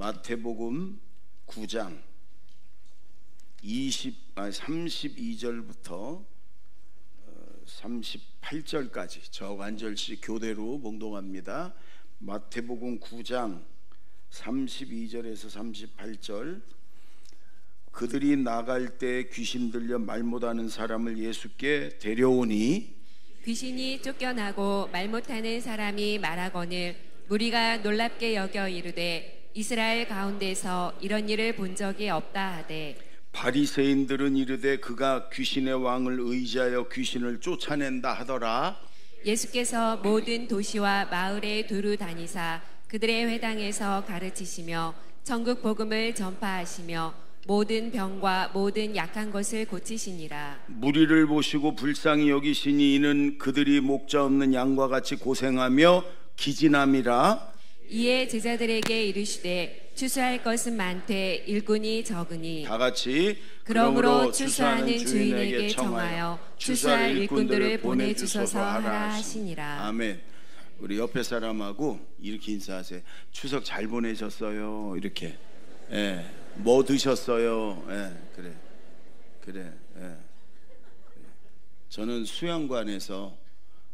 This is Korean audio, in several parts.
마태복음 9장 32절부터 38절까지 저관절식 교대로 봉독합니다. 마태복음 9장 32절에서 38절. 그들이 나갈 때 귀신 들려 말 못하는 사람을 예수께 데려오니 귀신이 쫓겨나고 말 못하는 사람이 말하거늘 무리가 놀랍게 여겨 이르되 이스라엘 가운데서 이런 일을 본 적이 없다 하되, 바리새인들은 이르되 그가 귀신의 왕을 의지하여 귀신을 쫓아낸다 하더라. 예수께서 모든 도시와 마을에 두루 다니사 그들의 회당에서 가르치시며 천국 복음을 전파하시며 모든 병과 모든 약한 것을 고치시니라. 무리를 보시고 불쌍히 여기시니 이는 그들이 목자 없는 양과 같이 고생하며 기진함이라. 이에 제자들에게 이르시되 추수할 것은 많되 일꾼이 적으니, 다 같이 그러므로 추수하는 주인에게 청하여 추수할 일꾼들을 보내주소서 하라 하시니라. 아멘. 우리 옆에 사람하고 이렇게 인사하세요. 추석 잘 보내셨어요. 이렇게. 예. 뭐 드셨어요? 예. 그래. 예. 저는 수양관에서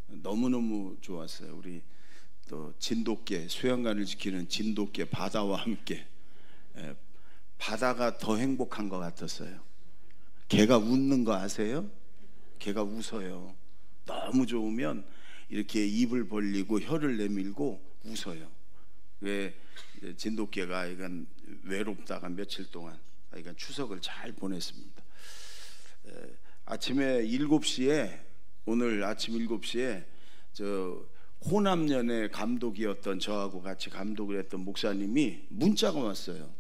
너무너무 좋았어요. 우리 또 진돗개, 수양관을 지키는 진돗개 바다와 함께. 예. 바다가 더 행복한 것 같았어요. 개가 웃는 거 아세요? 개가 웃어요. 너무 좋으면 이렇게 입을 벌리고 혀를 내밀고 웃어요. 왜 진돗개가 이건 외롭다가 며칠 동안 이건 추석을 잘 보냈습니다. 아침에 7시에 오늘 아침 7시에 저 호남연의 감독이었던 저하고 같이 감독을 했던 목사님이 문자가 왔어요.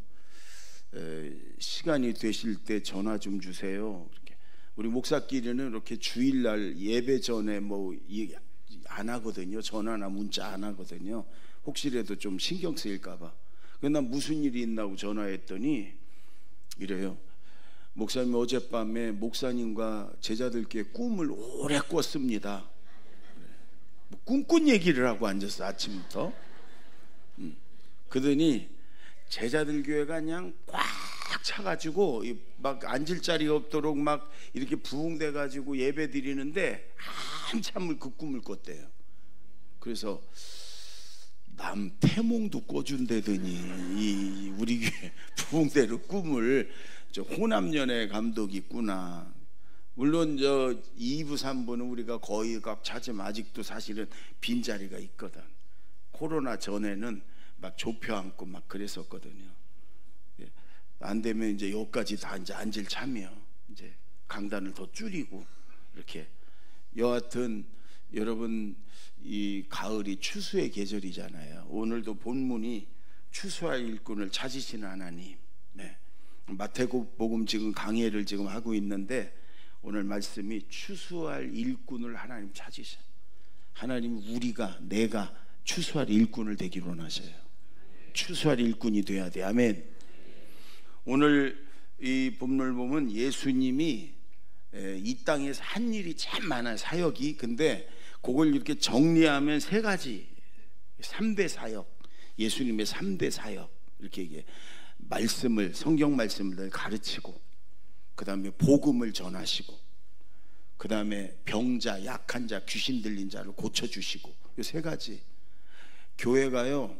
시간이 되실 때 전화 좀 주세요. 이렇게. 우리 목사끼리는 이렇게 주일날 예배 전에 뭐 안 하거든요. 전화나 문자 안 하거든요. 혹시라도 좀 신경 쓰일까봐. 그래서 난 무슨 일이 있나고 전화했더니 이래요. 목사님 어젯밤에 목사님과 제자들께 꿈을 오래 꿨습니다. 뭐 꿈꾼 얘기를 하고 앉았어 아침부터. 그러더니 제자들 교회가 그냥 꽉 차가지고 막 앉을 자리가 없도록 막 이렇게 부흥돼 가지고 예배 드리는데 한참을 그 꿈을 꿨대요. 그래서 남태몽도 꿔준다더니 이 우리 교회 부흥대로 꿈을 저 호남연의 감독이 꾸나. 물론 저 2부 3부는 우리가 거의 각 차지만 아직도 사실은 빈자리가 있거든. 코로나 전에는 막 좁혀 앉고 막 그랬었거든요. 안 되면 이제 여기까지 다 이제 앉을 참여, 이제 강단을 더 줄이고 이렇게. 여하튼 여러분 이 가을이 추수의 계절이잖아요. 오늘도 본문이 추수할 일꾼을 찾으시는 하나님. 네. 마태복음 지금 강해를 지금 하고 있는데 오늘 말씀이 추수할 일꾼을 하나님 찾으셔. 하나님 우리가 내가 추수할 일꾼을 되기로 원하셔요. 추수할 일꾼이 돼야 돼. 아멘. 오늘 이 본문을 보면 예수님이 이 땅에서 한 일이 참 많아요. 사역이. 근데 그걸 이렇게 정리하면 세 가지 3대 사역, 예수님의 3대 사역 이렇게 이게 말씀을, 성경 말씀을 가르치고, 그 다음에 복음을 전하시고, 그 다음에 병자, 약한 자, 귀신 들린 자를 고쳐주시고, 이 세 가지. 교회가요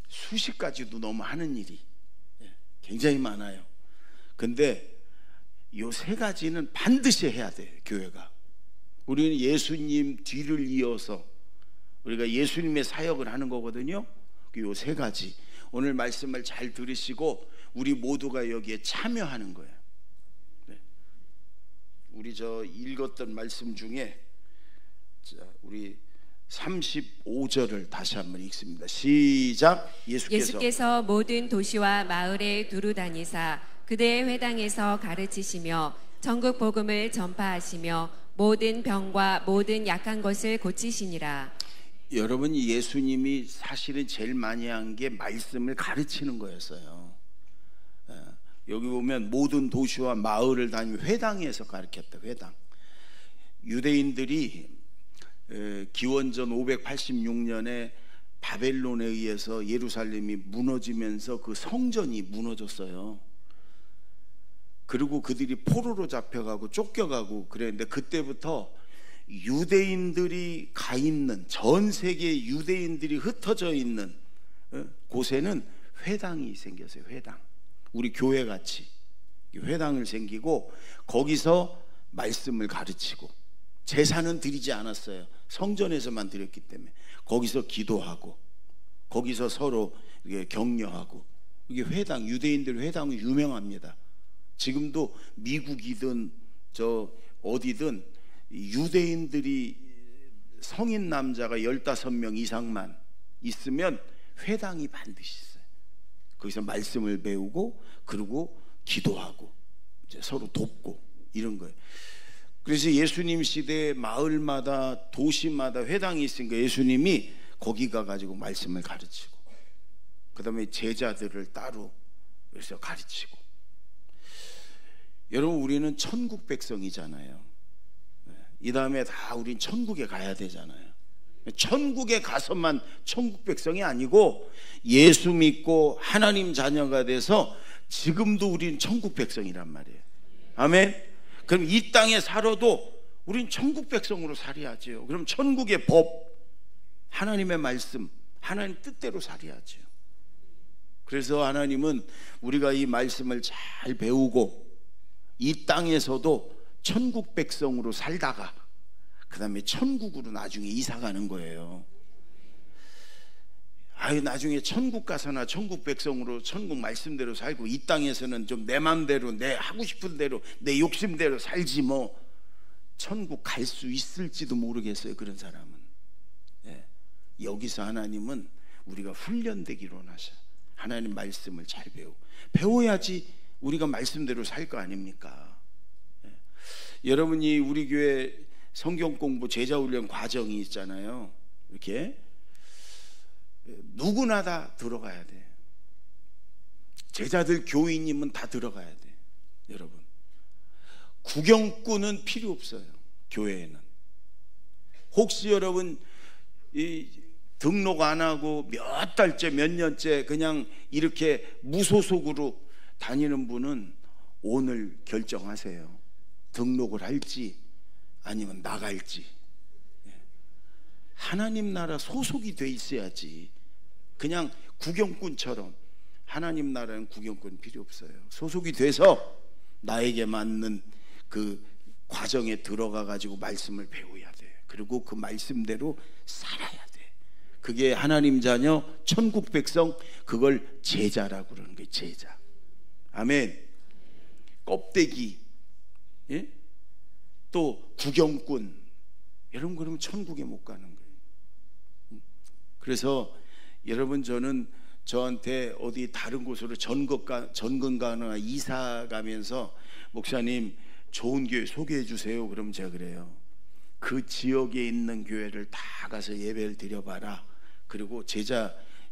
수십 가지도 너무 하는 일이 굉장히 많아요. 근데 이 세 가지는 반드시 해야 돼. 교회가. 우리는 예수님 뒤를 이어서 우리가 예수님의 사역을 하는 거거든요. 이 세 가지 오늘 말씀을 잘 들으시고 우리 모두가 여기에 참여하는 거예요. 네. 우리 저 읽었던 말씀 중에 우리 35절을 다시 한번 읽습니다. 시작. 예수께서 모든 도시와 마을에 두루 다니사 그들의 회당에서 가르치시며 천국 복음을 전파하시며 모든 병과 모든 약한 것을 고치시니라. 여러분, 예수님이 사실은 제일 많이 한 게 말씀을 가르치는 거였어요. 여기 보면 모든 도시와 마을을 다니며 회당에서 가르쳤다. 회당. 유대인들이 기원전 586년에 바벨론에 의해서 예루살렘이 무너지면서 그 성전이 무너졌어요. 그리고 그들이 포로로 잡혀가고 쫓겨가고 그랬는데, 그때부터 유대인들이 가 있는, 전 세계 유대인들이 흩어져 있는 곳에는 회당이 생겼어요. 회당. 우리 교회 같이 회당을 생기고 거기서 말씀을 가르치고, 제사는 드리지 않았어요. 성전에서만 드렸기 때문에 거기서 기도하고 거기서 서로 격려하고. 이게 회당, 유대인들 회당은 유명합니다. 지금도 미국이든 저 어디든 유대인들이 성인 남자가 15명 이상만 있으면 회당이 반드시 있어요. 거기서 말씀을 배우고 그리고 기도하고 이제 서로 돕고 이런 거예요. 그래서 예수님 시대에 마을마다 도시마다 회당이 있으니까 예수님이 거기 가가지고 말씀을 가르치고, 그 다음에 제자들을 따로 그래서 가르치고. 여러분, 우리는 천국 백성이잖아요. 이 다음에 다 우린 천국에 가야 되잖아요. 천국에 가서만 천국 백성이 아니고 예수 믿고 하나님 자녀가 돼서 지금도 우린 천국 백성이란 말이에요. 아멘. 그럼 이 땅에 살아도 우린 천국 백성으로 살아야죠. 그럼 천국의 법, 하나님의 말씀, 하나님 뜻대로 살아야죠. 그래서 하나님은 우리가 이 말씀을 잘 배우고 이 땅에서도 천국 백성으로 살다가 그 다음에 천국으로 나중에 이사 가는 거예요. 나중에 천국 가서나 천국 백성으로 천국 말씀대로 살고, 이 땅에서는 좀 내 맘대로, 내 하고 싶은 대로, 내 욕심대로 살지 뭐 천국 갈 수 있을지도 모르겠어요. 그런 사람은. 여기서 하나님은 우리가 훈련되기로 원하셔요. 하나님 말씀을 잘 배워야지 우리가 말씀대로 살 거 아닙니까? 여러분이 우리 교회 성경 공부 제자훈련 과정이 있잖아요. 이렇게 누구나 다 들어가야 돼. 제자들 교인님은 다 들어가야 돼. 여러분, 구경꾼은 필요 없어요. 교회에는. 혹시 여러분 등록 안 하고 몇 달째 몇 년째 그냥 이렇게 무소속으로 다니는 분은 오늘 결정하세요. 등록을 할지 아니면 나갈지. 하나님 나라 소속이 돼 있어야지. 그냥 구경꾼처럼. 하나님 나라는 구경꾼 필요 없어요. 소속이 돼서 나에게 맞는 그 과정에 들어가 가지고 말씀을 배워야 돼. 그리고 그 말씀대로 살아야 돼. 그게 하나님 자녀, 천국 백성, 그걸 제자라고 그러는 거예요. 제자. 아멘. 껍데기, 또 구경꾼, 여러분, 그러면 천국에 못 가는 거예요. 그래서 여러분, 저는 저한테 어디 다른 곳으로 전근 가거나 이사 가면서 목사님 좋은 교회 소개해 주세요. 그러면 제가 그래요. 그 지역에 있는 교회를 다 가서 예배를 드려봐라. 그리고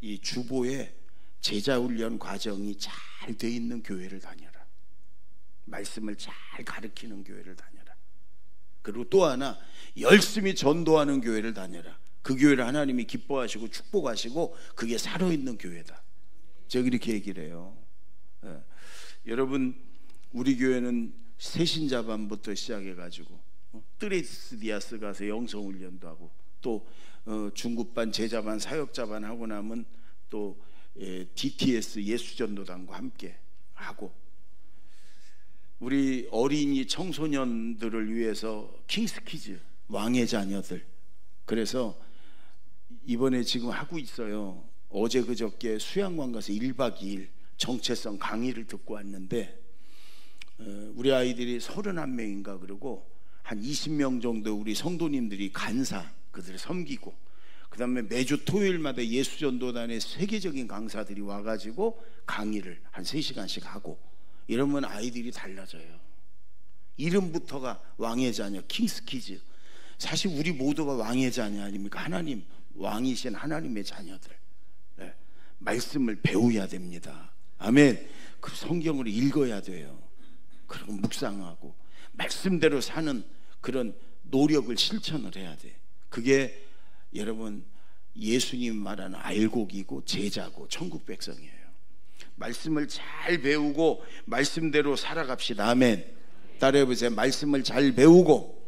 이 주보에 제자 훈련 과정이 잘 돼 있는 교회를 다녀라. 말씀을 잘 가르치는 교회를 다녀라. 그리고 또 하나, 열심히 전도하는 교회를 다녀라. 그 교회를 하나님이 기뻐하시고 축복하시고 그게 살아있는 교회다. 제가 이렇게 얘기를 해요. 여러분, 우리 교회는 새신자반부터 시작해가지고 뜨레스디아스 가서 영성훈련도 하고, 또 중급반, 제자반, 사역자반 하고 나면 또 DTS 예수전도단과 함께 하고, 우리 어린이 청소년들을 위해서 킹스키즈, 왕의 자녀들, 그래서 이번에 지금 하고 있어요. 어제 그저께 수양관 가서 1박 2일 정체성 강의를 듣고 왔는데, 우리 아이들이 31명인가 그러고 한 20명 정도 우리 성도님들이 간사, 그들을 섬기고, 그 다음에 매주 토요일마다 예수전도단의 세계적인 강사들이 와가지고 강의를 한 3시간씩 하고, 이러면 아이들이 달라져요. 이름부터가 왕의 자녀, 킹스키즈. 사실 우리 모두가 왕의 자녀 아닙니까? 하나님, 왕이신 하나님의 자녀들. 말씀을 배워야 됩니다. 아멘. 그 성경을 읽어야 돼요. 그리고 묵상하고 말씀대로 사는 그런 노력을 실천을 해야 돼. 그게 여러분 예수님 말하는 알곡이고 제자고 천국 백성이에요. 말씀을 잘 배우고 말씀대로 살아갑시다. 아멘. 따라해보세요. 말씀을 잘 배우고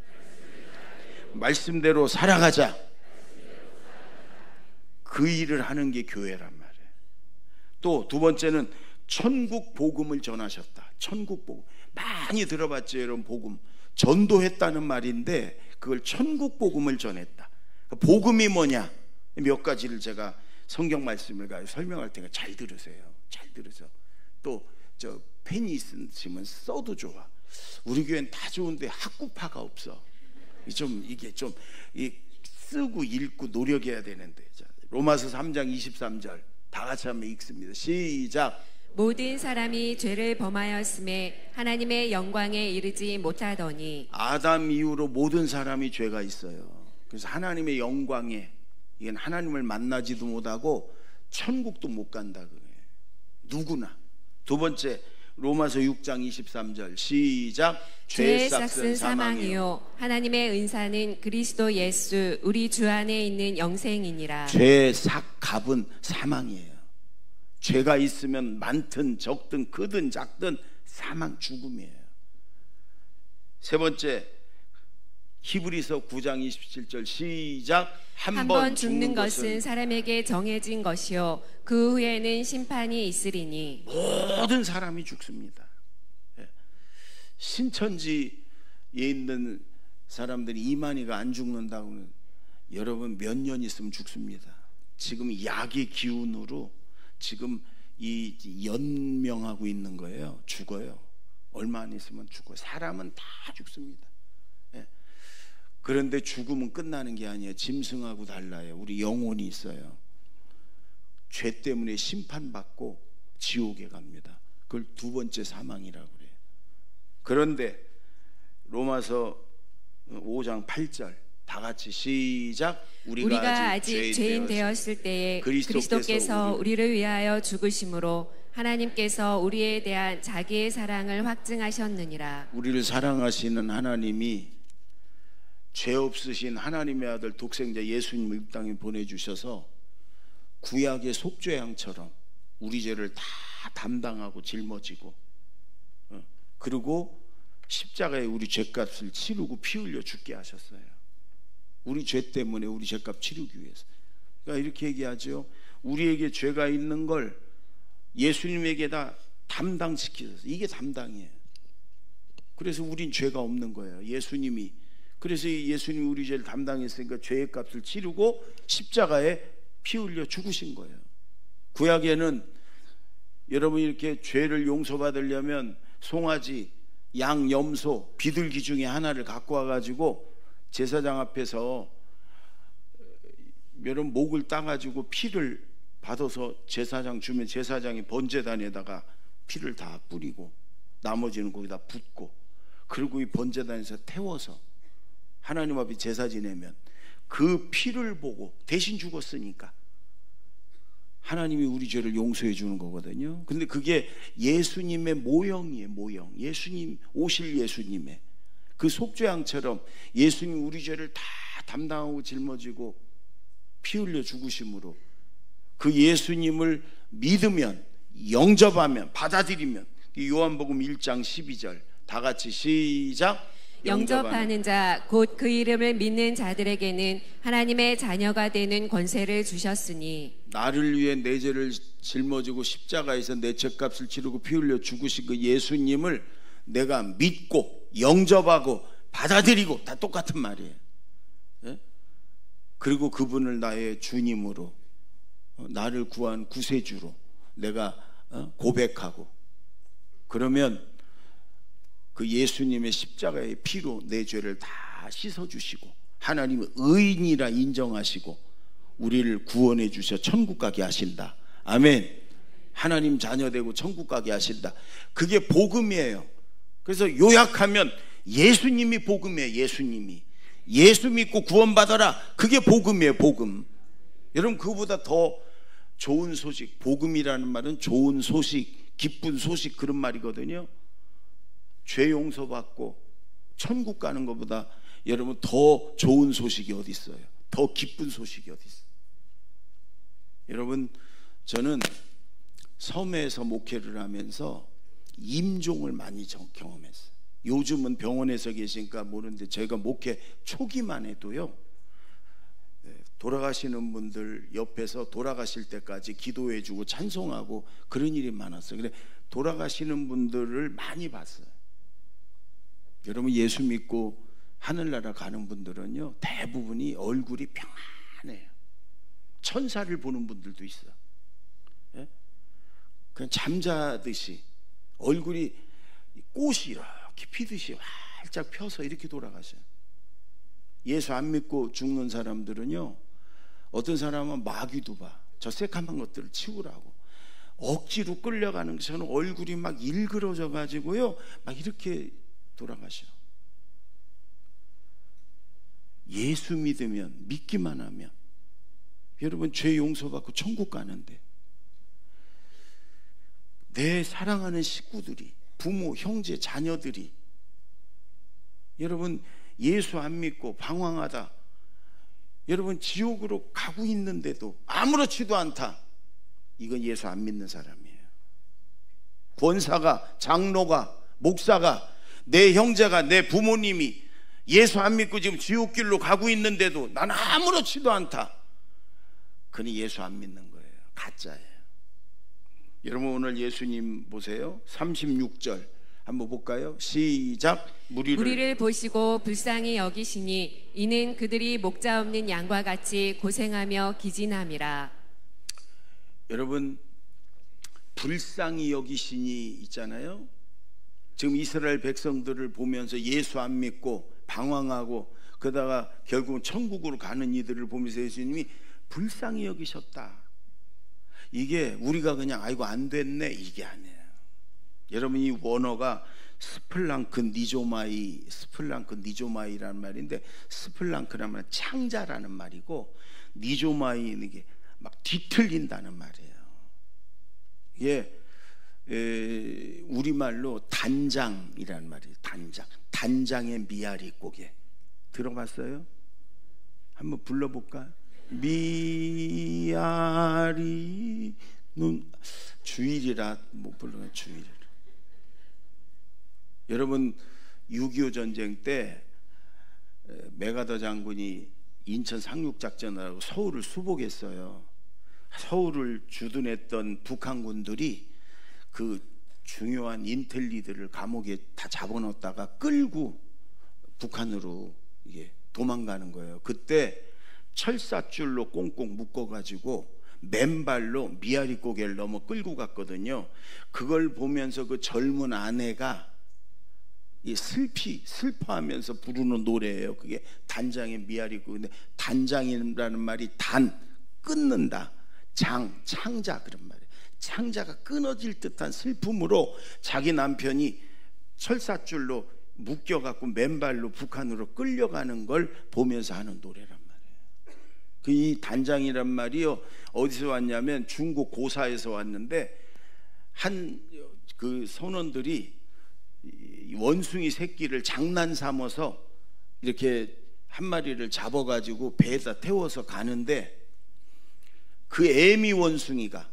말씀대로 살아가자. 그 일을 하는 게 교회란 말이에요. 또 두 번째는 천국 복음을 전하셨다. 천국 복음 많이 들어봤죠, 여러분. 복음 전도했다는 말인데 그걸 천국 복음을 전했다. 복음이 뭐냐? 몇 가지를 제가 성경 말씀을 가지고 설명할 테니까 잘 들으세요. 잘 들으세요. 또 저 펜이 있으시면 써도 좋아. 우리 교회는 다 좋은데 학구파가 없어. 이게 좀 쓰고 읽고 노력해야 되는데. 자, 로마서 3장 23절 다 같이 한번 읽습니다. 시작. 모든 사람이 죄를 범하였음에 하나님의 영광에 이르지 못하더니. 아담 이후로 모든 사람이 죄가 있어요. 그래서 하나님의 영광에, 이건 하나님을 만나지도 못하고 천국도 못 간다 그래요. 누구나. 두 번째 로마서 6장 23절 시작. 죄의 삭은 사망이요 하나님의 은사는 그리스도 예수 우리 주 안에 있는 영생이니라. 죄의 삭, 값은 사망이에요. 죄가 있으면 많든 적든 크든 작든 사망, 죽음이에요. 세 번째 히브리서 9장 27절 시작. 한 번 죽는 것은 사람에게 정해진 것이요 그 후에는 심판이 있으리니. 모든 사람이 죽습니다. 신천지에 있는 사람들이 이만희가 안 죽는다고는 여러분 몇 년 있으면 죽습니다. 지금 약의 기운으로 지금 이 연명하고 있는 거예요. 죽어요. 얼마 안 있으면 죽어요. 사람은 다 죽습니다. 그런데 죽음은 끝나는 게 아니에요. 짐승하고 달라요. 우리 영혼이 있어요. 죄 때문에 심판받고 지옥에 갑니다. 그걸 두 번째 사망이라고 그래요. 그런데 로마서 5장 8절 다 같이 시작. 우리가 아직 죄인 되었을 때에 그리스도께서 우리를 위하여 죽으심으로 하나님께서 우리에 대한 자기의 사랑을 확증하셨느니라. 우리를 사랑하시는 하나님이 죄 없으신 하나님의 아들 독생자 예수님을 이 땅에 보내주셔서 구약의 속죄양처럼 우리 죄를 다 담당하고 짊어지고 그리고 십자가에 우리 죄값을 치르고 피 흘려 죽게 하셨어요. 우리 죄 때문에 우리 죄값 치르기 위해서. 그러니까 이렇게 얘기하죠. 우리에게 죄가 있는 걸 예수님에게 다 담당시키셔서 이게 담당이에요. 그래서 우린 죄가 없는 거예요. 예수님이. 그래서 예수님이 우리 죄를 담당했으니까 죄의 값을 치르고 십자가에 피 흘려 죽으신 거예요. 구약에는 여러분 이렇게 죄를 용서받으려면 송아지, 양, 염소, 비둘기 중에 하나를 갖고 와가지고 제사장 앞에서 여러분 목을 따가지고 피를 받아서 제사장 주면 제사장이 번제단에다가 피를 다 뿌리고 나머지는 거기다 붓고 그리고 이 번제단에서 태워서 하나님 앞에 제사 지내면 그 피를 보고 대신 죽었으니까 하나님이 우리 죄를 용서해 주는 거거든요. 근데 그게 예수님의 모형이에요. 모형. 예수님 오실 예수님의 그 속죄양처럼 예수님 우리 죄를 다 담당하고 짊어지고 피 흘려 죽으심으로 그 예수님을 믿으면 영접하면 받아들이면 요한복음 1장 12절 다 같이 시작. 영접하는 자 곧 그 이름을 믿는 자들에게는 하나님의 자녀가 되는 권세를 주셨으니. 나를 위해 내 죄를 짊어지고 십자가에서 내 죄값을 치르고 피 흘려 죽으신 그 예수님을 내가 믿고 영접하고 받아들이고 다 똑같은 말이에요. 예? 그리고 그분을 나의 주님으로 나를 구한 구세주로 내가 고백하고 그러면 그 예수님의 십자가의 피로 내 죄를 다 씻어주시고 하나님의 의인이라 인정하시고 우리를 구원해 주셔 천국 가게 하신다. 아멘. 하나님 자녀 되고 천국 가게 하신다. 그게 복음이에요. 그래서 요약하면 예수님이 복음이에요. 예수님이. 예수 믿고 구원받아라. 그게 복음이에요. 복음. 여러분 그거보다 더 좋은 소식, 복음이라는 말은 좋은 소식, 기쁜 소식 그런 말이거든요. 죄 용서받고 천국 가는 것보다 여러분 더 좋은 소식이 어디 있어요? 더 기쁜 소식이 어디 있어요? 여러분, 저는 섬에서 목회를 하면서 임종을 많이 경험했어요. 요즘은 병원에서 계시니까 모르는데 제가 목회 초기만 해도요, 돌아가시는 분들 옆에서 돌아가실 때까지 기도해주고 찬송하고 그런 일이 많았어요. 그래, 돌아가시는 분들을 많이 봤어요. 여러분, 예수 믿고 하늘나라 가는 분들은요, 대부분이 얼굴이 평안해요. 천사를 보는 분들도 있어요. 예? 그냥 잠자듯이 얼굴이 꽃이 이렇게 피듯이 활짝 펴서 이렇게 돌아가셔요. 예수 안 믿고 죽는 사람들은요, 어떤 사람은 마귀도 봐. 저 새카만 것들을 치우라고 억지로 끌려가는 저는 얼굴이 막 일그러져 가지고요, 막 이렇게 돌아가셔. 예수 믿으면, 믿기만 하면 여러분 죄 용서받고 천국 가는데, 내 사랑하는 식구들이, 부모, 형제, 자녀들이 여러분 예수 안 믿고 방황하다 여러분 지옥으로 가고 있는데도 아무렇지도 않다. 이건 예수 안 믿는 사람이에요. 권사가, 장로가, 목사가, 내 형제가, 내 부모님이 예수 안 믿고 지금 지옥길로 가고 있는데도 나는 아무렇지도 않다. 그는 예수 안 믿는 거예요. 가짜예요. 여러분, 오늘 예수님 보세요. 36절 한번 볼까요? 시작. 무리를 보시고 불쌍히 여기시니 이는 그들이 목자 없는 양과 같이 고생하며 기진함이라. 여러분, 불쌍히 여기시니 있잖아요. 지금 이스라엘 백성들을 보면서 예수 안 믿고 방황하고 그러다가 결국은 천국으로 가는 이들을 보면서 예수님이 불쌍히 여기셨다. 이게 우리가 그냥 아이고 안 됐네 이게 아니에요. 여러분, 이 원어가 스플랑크 니조마이라는 말인데, 스플랑크라는 말은 창자라는 말이고, 니조마이는 이게 막 뒤틀린다는 말이에요. 이게 우리말로 단장이라는 말이에요. 단장의 미아리 고개 들어봤어요? 한번 불러볼까요? 미아리 눈 주일이라 못 부르는 주일. 여러분, 6.25 전쟁 때 메가더 장군이 인천 상륙작전을 하고 서울을 수복했어요. 서울을 주둔했던 북한군들이 그 중요한 인텔리들을 감옥에 다 잡아놓다가 끌고 북한으로 이게 도망가는 거예요. 그때 철사줄로 꽁꽁 묶어가지고 맨발로 미아리 고개를 넘어 끌고 갔거든요. 그걸 보면서 그 젊은 아내가 슬퍼하면서 부르는 노래예요. 그게 단장의 미아리 고개. 단장이라는 말이 단, 끊는다, 창자 그런 말이에요. 창자가 끊어질 듯한 슬픔으로 자기 남편이 철사줄로 묶여갖고 맨발로 북한으로 끌려가는 걸 보면서 하는 노래란 말이에요. 이 단장이란 말이요, 어디서 왔냐면 중국 고사에서 왔는데, 한 그 선원들이 원숭이 새끼를 장난 삼아서 이렇게 한 마리를 잡아가지고 배에다 태워서 가는데, 그 애미 원숭이가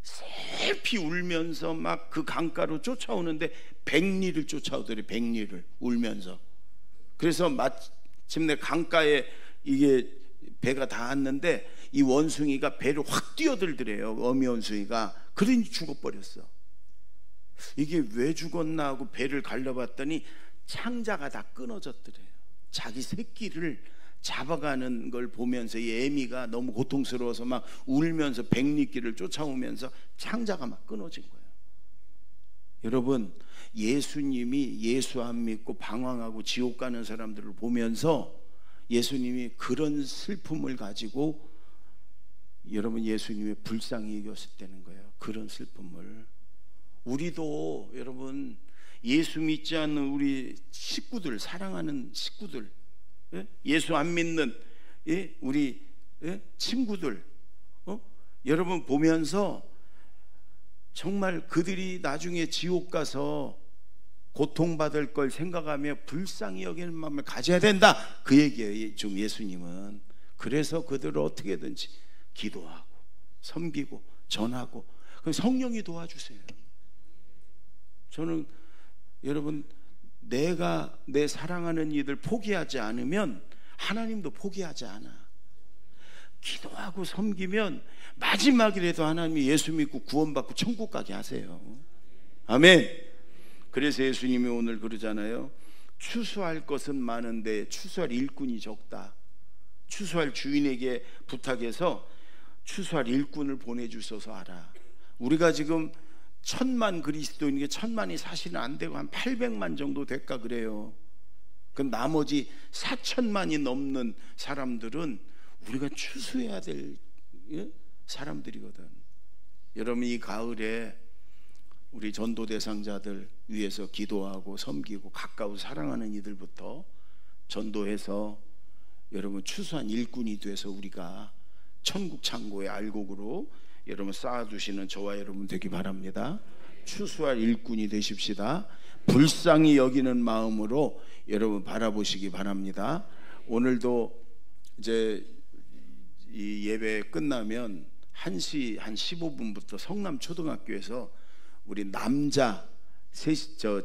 슬피 울면서 막 그 강가로 쫓아오는데 백리를 쫓아오더래. 백리를 울면서. 그래서 마침내 강가에 이게 배가 닿았는데 이 원숭이가 배를 확 뛰어들더래요. 어미 원숭이가. 그러니 죽어버렸어. 이게 왜 죽었나 하고 배를 갈려봤더니 창자가 다 끊어졌더래요. 자기 새끼를 잡아가는 걸 보면서 이 애미가 너무 고통스러워서 막 울면서 백리길을 쫓아오면서 창자가 막 끊어진 거예요. 여러분, 예수님이 예수 안 믿고 방황하고 지옥 가는 사람들을 보면서 예수님이 그런 슬픔을 가지고 여러분 예수님의 불쌍히 여겼다는 거예요. 그런 슬픔을. 우리도 여러분 예수 믿지 않는 우리 식구들, 사랑하는 식구들, 예수 안 믿는 우리 친구들, 여러분 보면서 정말 그들이 나중에 지옥 가서 고통받을 걸 생각하며 불쌍히 여기는 마음을 가져야 된다, 그 얘기예요. 지금 예수님은. 그래서 그들을 어떻게든지 기도하고 섬기고 전하고. 그럼 성령이 도와주세요. 저는 여러분, 내가 내 사랑하는 이들 포기하지 않으면 하나님도 포기하지 않아. 기도하고 섬기면 마지막이라도 하나님이 예수 믿고 구원받고 천국 가게 하세요. 아멘. 그래서 예수님이 오늘 그러잖아요. 추수할 것은 많은데 추수할 일꾼이 적다. 추수할 주인에게 부탁해서 추수할 일꾼을 보내주셔서 하라. 우리가 지금 1000만 그리스도인에게 1000만이 사실은 안 되고 한 800만 정도 될까 그래요. 그 나머지 4000만이 넘는 사람들은 우리가 추수해야 될 사람들이거든. 여러분, 이 가을에 우리 전도 대상자들 위해서 기도하고 섬기고 가까운 사랑하는 이들부터 전도해서 여러분 추수한 일꾼이 돼서 우리가 천국 창고의 알곡으로 여러분 쌓아두시는 저와 여러분 되기 바랍니다. 추수할 일꾼이 되십시다. 불쌍히 여기는 마음으로 여러분 바라보시기 바랍니다. 오늘도 이제 이 예배 끝나면 1시 한 15분부터 성남초등학교에서 우리 남자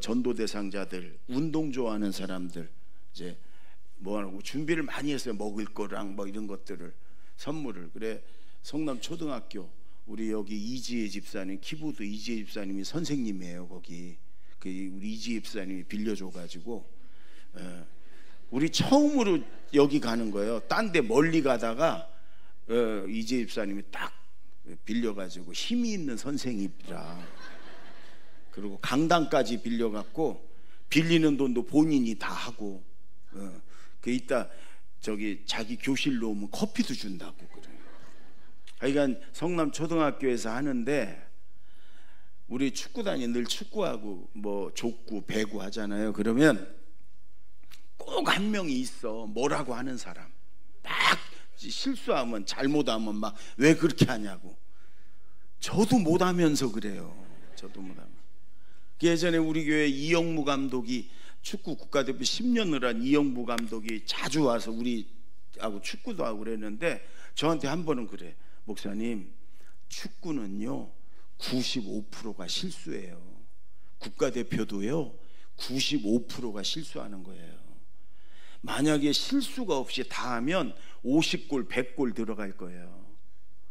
전도 대상자들, 운동 좋아하는 사람들 이제 뭐 하고 준비를 많이 했어요. 먹을 거랑 뭐 이런 것들을 선물을. 그래 성남초등학교 우리 여기 이지혜 집사님, 키보드 이지혜 집사님이 선생님이에요. 거기 우리 이지혜 집사님이 빌려줘가지고 우리 처음으로 여기 가는 거예요. 딴 데 멀리 가다가 이지혜 집사님이 딱 빌려가지고 힘이 있는 선생님이라. 그리고 강당까지 빌려갖고 빌리는 돈도 본인이 다 하고 그 이따 저기 자기 교실로 오면 커피도 준다고 그래요. 그러니까 성남초등학교에서 하는데 우리 축구단이 늘 축구하고 뭐 족구 배구 하잖아요. 그러면 꼭 한 명이 있어. 뭐라고 하는 사람. 막 실수하면 잘못하면 막 왜 그렇게 하냐고. 저도 못하면서 그래요. 저도 못하면. 예전에 우리 교회 이영무 감독이 축구 국가대표 10년을 한 이영무 감독이 자주 와서 우리하고 축구도 하고 그랬는데 저한테 한 번은 그래. 목사님, 축구는요 95%가 실수예요. 국가대표도요 95%가 실수하는 거예요. 만약에 실수가 없이 다 하면 50골 100골 들어갈 거예요.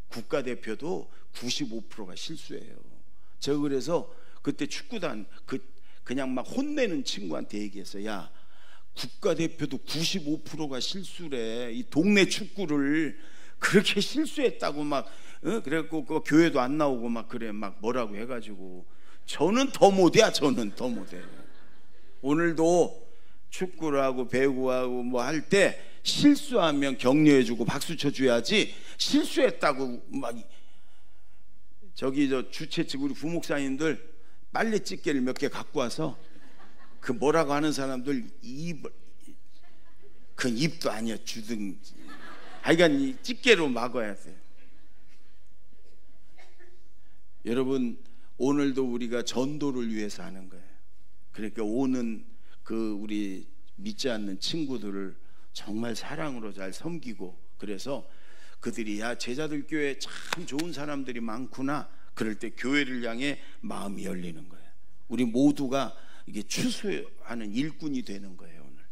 국가대표도 95%가 실수예요. 제가 그래서 그때 축구단 그냥 막 혼내는 친구한테 얘기했어요. 야, 국가대표도 95%가 실수래. 이 동네 축구를 그렇게 실수했다고 막 그래갖고 그 교회도 안 나오고 막 그래 막 뭐라고 해가지고 저는 더 못해. 저는 더 못해. 오늘도 축구를 하고 배구하고 뭐 할 때 실수하면 격려해주고 박수 쳐줘야지 실수했다고 막 저기 저 주최 측 우리 부목사님들 빨래 집게를 몇 개 갖고 와서 그 뭐라고 하는 사람들 그 입도 아니야 주둥. 하여간 이 집게로 막아야 돼. 여러분, 오늘도 우리가 전도를 위해서 하는 거예요. 그러니까 오는 그 우리 믿지 않는 친구들을 정말 사랑으로 잘 섬기고, 그래서 그들이 야 제자들 교회 참 좋은 사람들이 많구나. 그럴 때 교회를 향해 마음이 열리는 거예요. 우리 모두가 이게 추수하는 일꾼이 되는 거예요. 오늘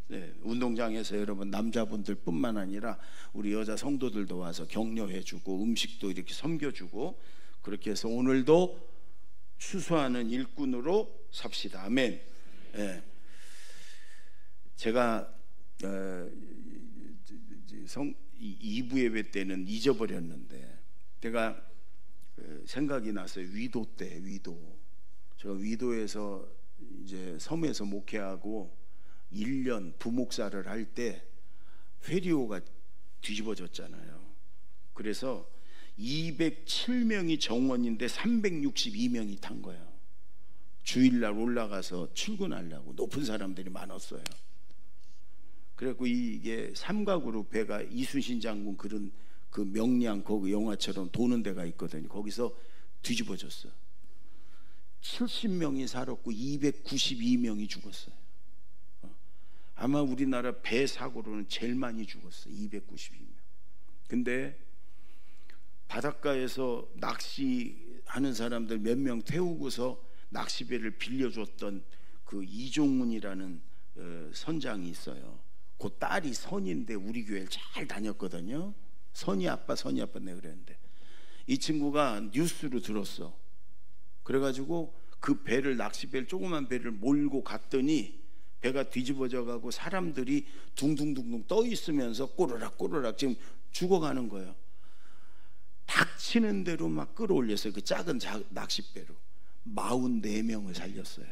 네, 운동장에서 여러분 남자분들뿐만 아니라 우리 여자 성도들도 와서 격려해주고 음식도 이렇게 섬겨주고 그렇게 해서 오늘도 추수하는 일꾼으로 삽시다. 아멘. 네. 제가 2부 예배 때는 잊어버렸는데 제가 생각이 났어요. 위도 때 제가 위도에서 이제 섬에서 목회하고 1년 부목사를 할 때 회리오가 뒤집어졌잖아요. 그래서 207명이 정원인데 362명이 탄 거예요. 주일날 올라가서 출근하려고 높은 사람들이 많았어요. 그래갖고 이게 삼각으로 배가 이순신 장군 그런 그 명량 거기 영화처럼 도는 데가 있거든요. 거기서 뒤집어졌어요. 70명이 살았고 292명이 죽었어요. 아마 우리나라 배 사고로는 제일 많이 죽었어요. 292명. 근데 바닷가에서 낚시하는 사람들 몇 명 태우고서 낚시배를 빌려줬던 그 이종훈이라는 선장이 있어요. 그 딸이 선인데 우리 교회를 잘 다녔거든요. 선이 아빠 내 그랬는데 이 친구가 뉴스로 들었어. 그래가지고 그 배를, 낚시배를, 조그만 배를 몰고 갔더니 배가 뒤집어져 가고 사람들이 둥둥둥둥 떠 있으면서 꼬르락 지금 죽어가는 거예요. 닥치는 대로 막 끌어올렸어요. 그 작은 낚싯배로 44명을 살렸어요.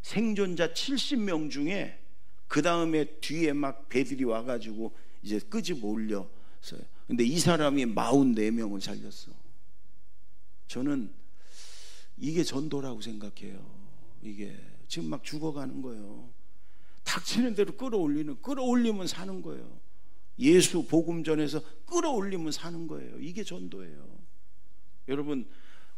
생존자 70명 중에 그 다음에 뒤에 막 배들이 와가지고 이제 끄집어 올렸어요. 근데 이 사람이 44명을 살렸어. 저는 이게 전도라고 생각해요. 이게 지금 막 죽어가는 거예요. 닥치는 대로 끌어올리면 사는 거예요. 예수 복음 전해서 끌어올리면 사는 거예요. 이게 전도예요. 여러분,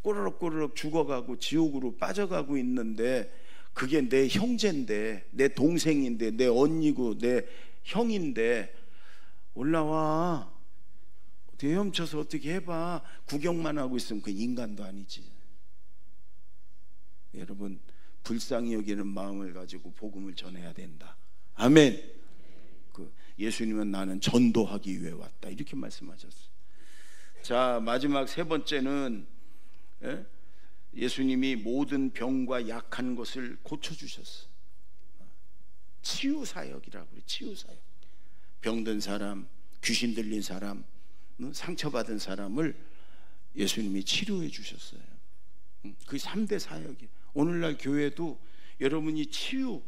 꼬르륵 죽어가고 지옥으로 빠져가고 있는데 그게 내 형제인데, 내 동생인데, 내 언니고 내 형인데 올라와, 헤엄쳐서 어떻게 해봐. 구경만 하고 있으면 그 인간도 아니지. 여러분, 불쌍히 여기는 마음을 가지고 복음을 전해야 된다. 아멘. 예수님은 나는 전도하기 위해 왔다, 이렇게 말씀하셨어요. 자, 마지막 세 번째는 예수님이 모든 병과 약한 것을 고쳐주셨어요. 치유사역이라고 그래요. 치유사역. 병든 사람, 귀신 들린 사람, 상처받은 사람을 예수님이 치료해 주셨어요. 그 3대 사역이에요. 오늘날 교회도 여러분이 치유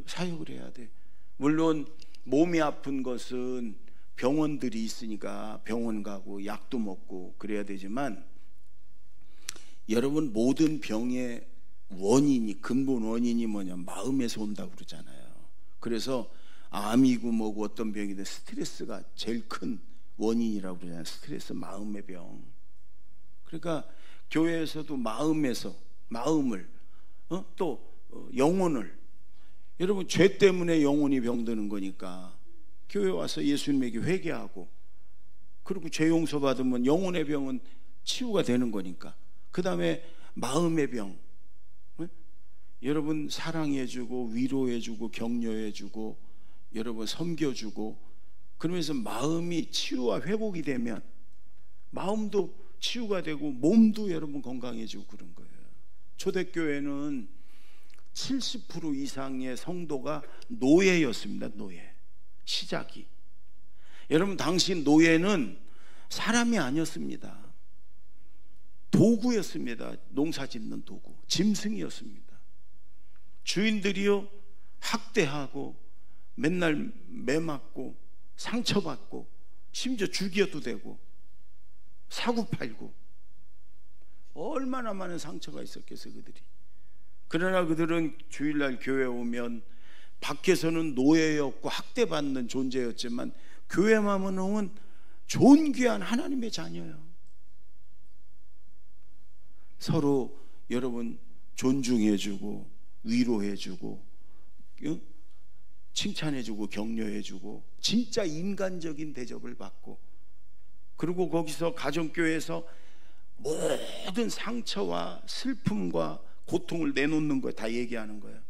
사역을 해야 돼. 물론 몸이 아픈 것은 병원들이 있으니까 병원 가고 약도 먹고 그래야 되지만, 여러분, 모든 병의 원인이, 근본 원인이 뭐냐, 마음에서 온다고 그러잖아요. 그래서 암이고 뭐고 어떤 병이든 스트레스가 제일 큰 원인이라고 그러잖아요. 스트레스, 마음의 병. 그러니까 교회에서도 마음을 또 영혼을, 여러분, 죄 때문에 영혼이 병드는 거니까 교회 와서 예수님에게 회개하고, 그리고 죄 용서 받으면 영혼의 병은 치유가 되는 거니까. 그 다음에 마음의 병, 여러분 사랑해주고 위로해주고 격려해주고 여러분 섬겨주고, 그러면서 마음이 치유와 회복이 되면 마음도 치유가 되고 몸도 여러분 건강해지고 그런 거예요. 초대교회는 70% 이상의 성도가 노예였습니다. 노예. 시작이. 여러분, 당시 노예는 사람이 아니었습니다. 도구였습니다. 농사 짓는 도구, 짐승이었습니다. 주인들이요 학대하고 맨날 매맞고 상처받고 심지어 죽여도 되고 사고팔고, 얼마나 많은 상처가 있었겠어요 그들이. 그러나 그들은 주일날 교회 오면 밖에서는 노예였고 학대받는 존재였지만 교회만 오면 존귀한 하나님의 자녀예요. 서로 여러분 존중해주고 위로해주고 칭찬해주고 격려해주고 진짜 인간적인 대접을 받고, 그리고 거기서 가정교회에서 모든 상처와 슬픔과 고통을 내놓는 거예요. 다 얘기하는 거예요.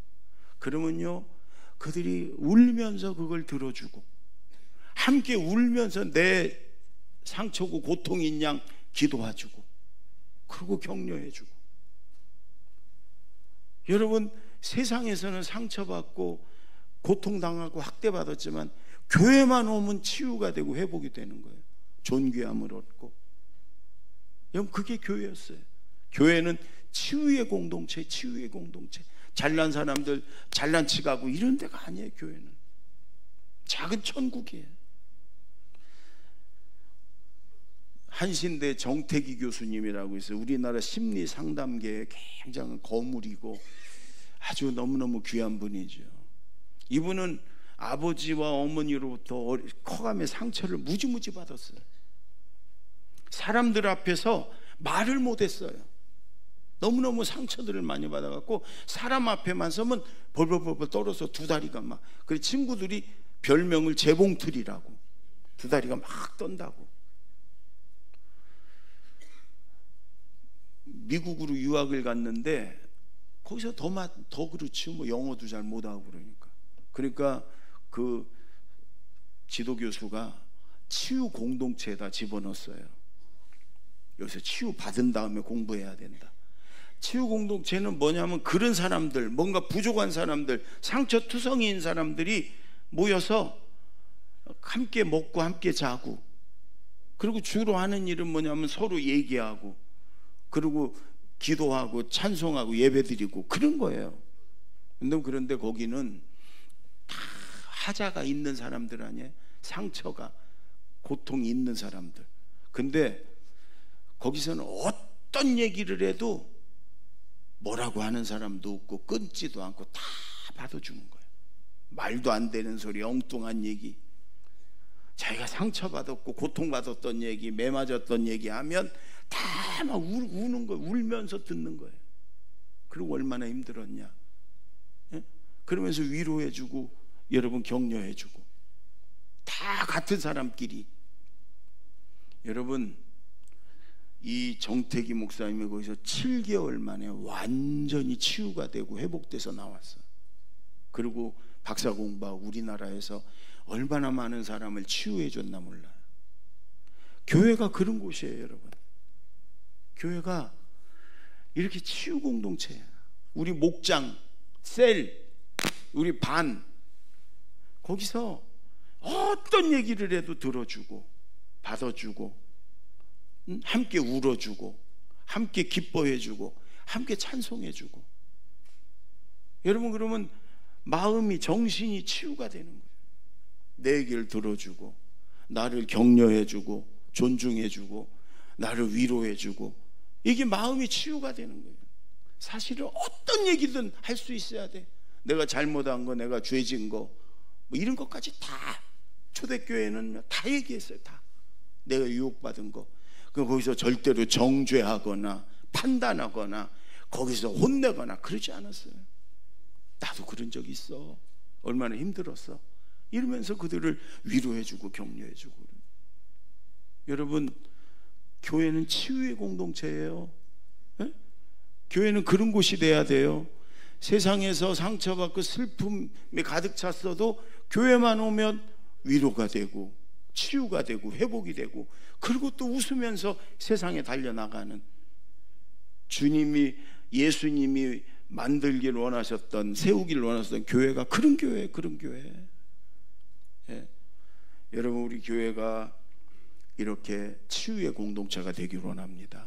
그러면요 그들이 울면서 그걸 들어주고 함께 울면서 내 상처고 고통인 양 기도해주고, 그리고 격려해주고. 여러분, 세상에서는 상처받고 고통당하고 학대받았지만 교회만 오면 치유가 되고 회복이 되는 거예요. 존귀함을 얻고. 여러분, 그게 교회였어요. 교회는 치유의 공동체, 치유의 공동체. 잘난 사람들 잘난 치 가고 이런 데가 아니에요. 교회는 작은 천국이에요. 한신대 정태기 교수님이라고 있어요. 우리나라 심리 상담계의 굉장히 거물이고 아주 너무너무 귀한 분이죠. 이분은 아버지와 어머니로부터 커감의 상처를 무지무지 받았어요. 사람들 앞에서 말을 못했어요. 너무너무 상처들을 많이 받아갖고 사람 앞에만 서면 벌벌벌 떨어서 두 다리가 막, 그래서 친구들이 별명을 재봉틀이라고, 두 다리가 막 떤다고. 미국으로 유학을 갔는데 거기서 더 그렇지 뭐 영어도 잘 못하고 그러니까 그 지도교수가 치유 공동체에다 집어넣었어요. 여기서 치유 받은 다음에 공부해야 된다. 치유 공동체는 뭐냐면 그런 사람들, 뭔가 부족한 사람들, 상처투성이인 사람들이 모여서 함께 먹고 함께 자고, 그리고 주로 하는 일은 뭐냐면 서로 얘기하고, 그리고 기도하고 찬송하고 예배드리고 그런 거예요. 그런데 거기는 다 하자가 있는 사람들 아니에요? 상처가, 고통이 있는 사람들. 근데 거기서는 어떤 얘기를 해도 뭐라고 하는 사람도 없고 끊지도 않고 다 받아주는 거예요. 말도 안 되는 소리, 엉뚱한 얘기, 자기가 상처받았고 고통받았던 얘기, 매 맞았던 얘기 하면 다 막 우는 거예요. 울면서 듣는 거예요. 그리고 얼마나 힘들었냐, 예? 그러면서 위로해주고 여러분 격려해주고, 다 같은 사람끼리. 여러분, 이 정태기 목사님이 거기서 7개월 만에 완전히 치유가 되고 회복돼서 나왔어요. 그리고 박사 공부하고 우리나라에서 얼마나 많은 사람을 치유해 줬나 몰라요. 교회가 그런 곳이에요, 여러분. 교회가 이렇게 치유 공동체예요. 우리 목장, 셀, 우리 반, 거기서 어떤 얘기를 해도 들어주고 받아주고, 함께 울어주고, 함께 기뻐해주고, 함께 찬송해주고. 여러분, 그러면 마음이, 정신이 치유가 되는 거예요. 내 얘기를 들어주고, 나를 격려해주고, 존중해주고, 나를 위로해주고, 이게 마음이 치유가 되는 거예요. 사실은 어떤 얘기든 할 수 있어야 돼. 내가 잘못한 거, 내가 죄진 거, 뭐 이런 것까지 다 초대교회는 다 얘기했어요. 다 내가 유혹받은 거. 거기서 절대로 정죄하거나 판단하거나 거기서 혼내거나 그러지 않았어요. 나도 그런 적이 있어, 얼마나 힘들었어, 이러면서 그들을 위로해주고 격려해주고. 여러분, 교회는 치유의 공동체예요. 네? 교회는 그런 곳이 돼야 돼요. 세상에서 상처받고 슬픔이 가득 찼어도 교회만 오면 위로가 되고 치유가 되고 회복이 되고, 그리고 또 웃으면서 세상에 달려나가는, 주님이, 예수님이 만들길 원하셨던, 세우길 원하셨던 교회가 그런 교회예요. 그런 교회. 예. 여러분, 우리 교회가 이렇게 치유의 공동체가 되길 원합니다.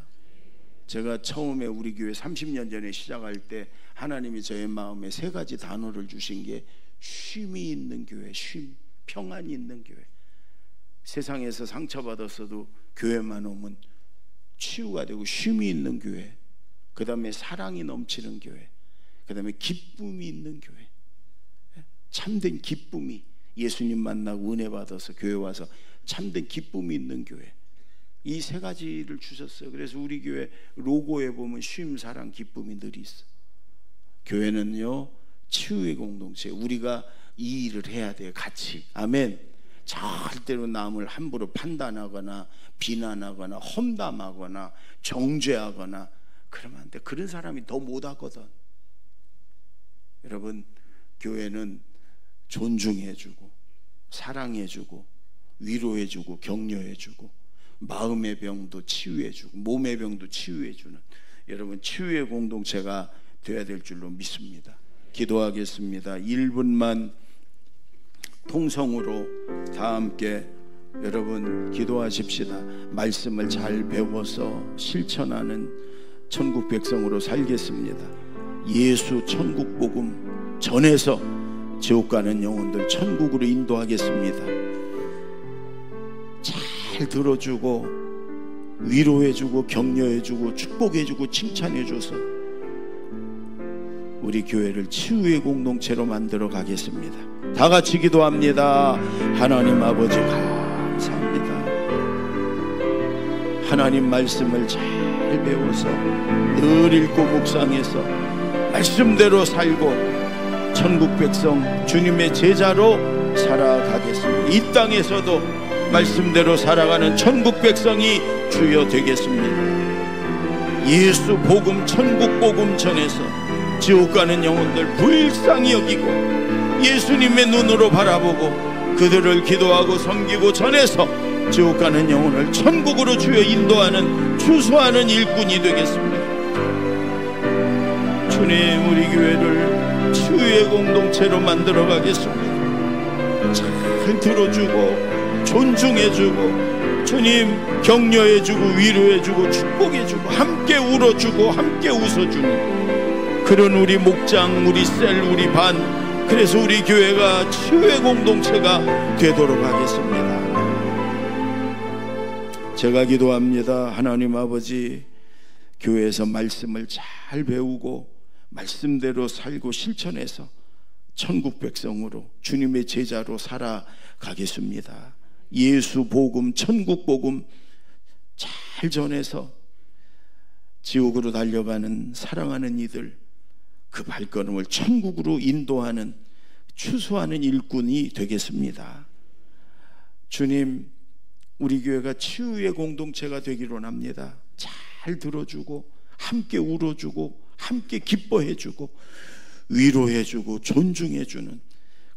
제가 처음에 우리 교회 30년 전에 시작할 때 하나님이 저의 마음에 3가지 단어를 주신 게 쉼이 있는 교회, 쉼, 평안이 있는 교회. 세상에서 상처받았어도 교회만 오면 치유가 되고 쉼이 있는 교회, 그 다음에 사랑이 넘치는 교회, 그 다음에 기쁨이 있는 교회. 참된 기쁨이, 예수님 만나고 은혜 받아서 교회 와서 참된 기쁨이 있는 교회, 이 3가지를 주셨어요. 그래서 우리 교회 로고에 보면 쉼, 사랑, 기쁨이 늘 있어. 교회는요 치유의 공동체, 우리가 이 일을 해야 돼요, 같이. 아멘. 절대로 남을 함부로 판단하거나 비난하거나 험담하거나 정죄하거나 그러면 안 돼. 그런 사람이 더 못하거든. 여러분, 교회는 존중해주고 사랑해주고 위로해주고 격려해주고, 마음의 병도 치유해주고 몸의 병도 치유해주는, 여러분 치유의 공동체가 되어야 될 줄로 믿습니다. 기도하겠습니다. 1분만 통성으로 다 함께 여러분 기도하십시다. 말씀을 잘 배워서 실천하는 천국 백성으로 살겠습니다. 예수 천국 복음 전해서 지옥 가는 영혼들 천국으로 인도하겠습니다. 잘 들어주고 위로해주고 격려해주고 축복해주고 칭찬해줘서 우리 교회를 치유의 공동체로 만들어 가겠습니다. 다 같이 기도합니다. 하나님 아버지 감사합니다. 하나님 말씀을 잘 배워서 늘 읽고 묵상해서 말씀대로 살고 천국 백성 주님의 제자로 살아가겠습니다. 이 땅에서도 말씀대로 살아가는 천국 백성이 주여 되겠습니다. 예수 복음, 천국 복음 전해서 지옥 가는 영혼들 불쌍히 여기고 예수님의 눈으로 바라보고 그들을 기도하고 섬기고 전해서 지옥 가는 영혼을 천국으로 주여 인도하는 추수하는 일꾼이 되겠습니다. 주님, 우리 교회를 치유의 공동체로 만들어 가겠습니다. 잘 들어주고 존중해주고 주님 격려해주고 위로해주고 축복해주고 함께 울어주고 함께 웃어주는 그런 우리 목장, 우리 셀, 우리 반, 그래서 우리 교회가 치유의 공동체가 되도록 하겠습니다. 제가 기도합니다. 하나님 아버지, 교회에서 말씀을 잘 배우고 말씀대로 살고 실천해서 천국 백성으로 주님의 제자로 살아가겠습니다. 예수 복음, 천국 복음 잘 전해서 지옥으로 달려가는 사랑하는 이들 그 발걸음을 천국으로 인도하는 추수하는 일꾼이 되겠습니다. 주님, 우리 교회가 치유의 공동체가 되기로 합니다. 잘 들어주고 함께 울어주고 함께 기뻐해주고 위로해주고 존중해주는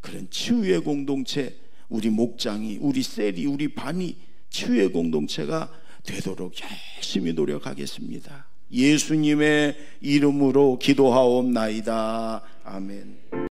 그런 치유의 공동체, 우리 목장이, 우리 셀이, 우리 반이 치유의 공동체가 되도록 열심히 노력하겠습니다. 예수님의 이름으로 기도하옵나이다. 아멘.